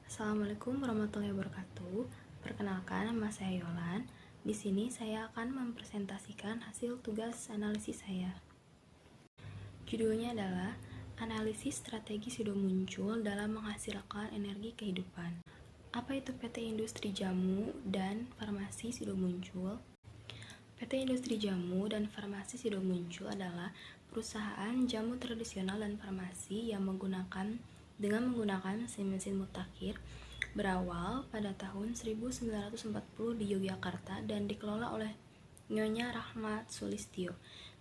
Assalamualaikum warahmatullahi wabarakatuh. Perkenalkan, nama saya Yolan. Di sini saya akan mempresentasikan hasil tugas analisis saya. Judulnya adalah Analisis Strategi Sudah Muncul dalam Menghasilkan Energi Kehidupan. Apa itu PT Industri Jamu dan Farmasi Sudah Muncul? PT Industri Jamu dan Farmasi Sudah Muncul adalah perusahaan jamu tradisional dan farmasi yang menggunakan mesin-mesin mutakhir berawal pada tahun 1940 di Yogyakarta dan dikelola oleh Nyonya Rahmat Sulistyo.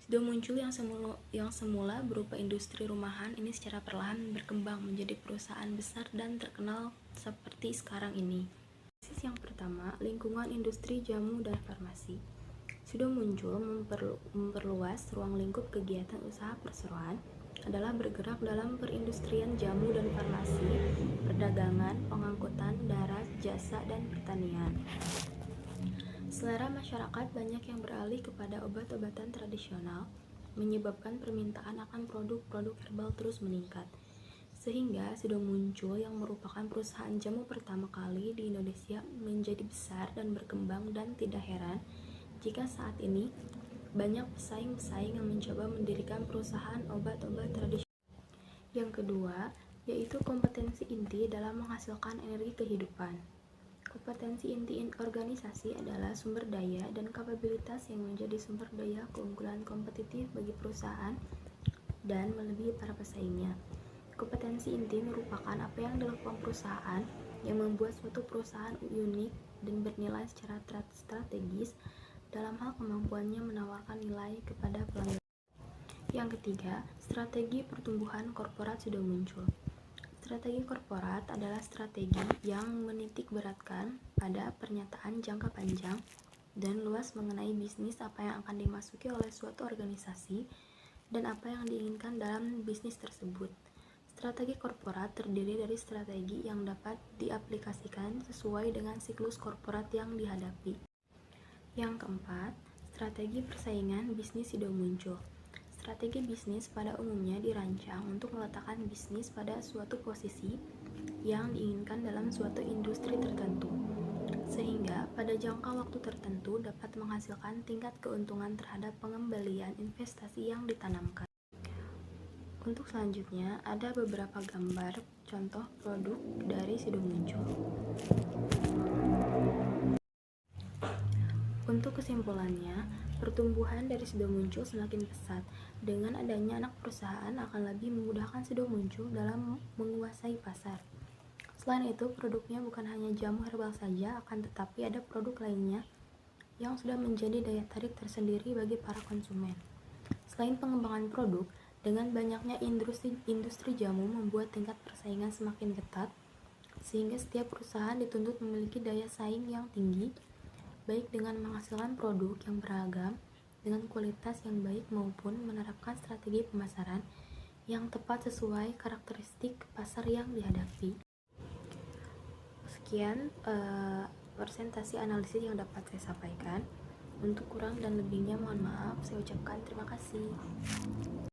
Sudah Muncul yang semula berupa industri rumahan ini secara perlahan berkembang menjadi perusahaan besar dan terkenal seperti sekarang ini. Analisis yang pertama, lingkungan industri jamu dan farmasi. Sudah Muncul memperluas ruang lingkup kegiatan usaha perseroan adalah bergerak dalam perindustrian jamu dan farmasi, perdagangan, pengangkutan darat, jasa, dan pertanian. Selera masyarakat banyak yang beralih kepada obat-obatan tradisional, menyebabkan permintaan akan produk-produk herbal terus meningkat. Sehingga Sudah Muncul yang merupakan perusahaan jamu pertama kali di Indonesia menjadi besar dan berkembang, dan tidak heran jika saat ini banyak pesaing-pesaing yang mencoba mendirikan perusahaan obat-obat tradisional. Yang kedua, yaitu kompetensi inti dalam menghasilkan energi kehidupan. Kompetensi inti organisasi adalah sumber daya dan kapabilitas yang menjadi sumber daya keunggulan kompetitif bagi perusahaan dan melebihi para pesaingnya. Kompetensi inti merupakan apa yang dilakukan perusahaan yang membuat suatu perusahaan unik dan bernilai secara strategis dalam hal kemampuannya menawarkan nilai kepada pelanggan. Yang ketiga, strategi pertumbuhan korporat Sudah Muncul. Strategi korporat adalah strategi yang menitik beratkan pada pernyataan jangka panjang dan luas mengenai bisnis apa yang akan dimasuki oleh suatu organisasi dan apa yang diinginkan dalam bisnis tersebut. Strategi korporat terdiri dari strategi yang dapat diaplikasikan sesuai dengan siklus korporat yang dihadapi. Yang keempat, strategi persaingan bisnis Sudah Muncul. Strategi bisnis pada umumnya dirancang untuk meletakkan bisnis pada suatu posisi yang diinginkan dalam suatu industri tertentu, sehingga pada jangka waktu tertentu dapat menghasilkan tingkat keuntungan terhadap pengembalian investasi yang ditanamkan. Untuk selanjutnya, ada beberapa gambar contoh produk dari Sudah Muncul. Untuk kesimpulannya, pertumbuhan dari Sudah Muncul semakin pesat. Dengan adanya anak perusahaan akan lebih memudahkan Sudah Muncul dalam menguasai pasar. Selain itu, produknya bukan hanya jamu herbal saja, akan tetapi ada produk lainnya yang sudah menjadi daya tarik tersendiri bagi para konsumen. Selain pengembangan produk, dengan banyaknya industri jamu membuat tingkat persaingan semakin ketat, sehingga setiap perusahaan dituntut memiliki daya saing yang tinggi, baik dengan menghasilkan produk yang beragam dengan kualitas yang baik maupun menerapkan strategi pemasaran yang tepat sesuai karakteristik pasar yang dihadapi. Sekian presentasi analisis yang dapat saya sampaikan. Untuk kurang dan lebihnya mohon maaf, saya ucapkan terima kasih.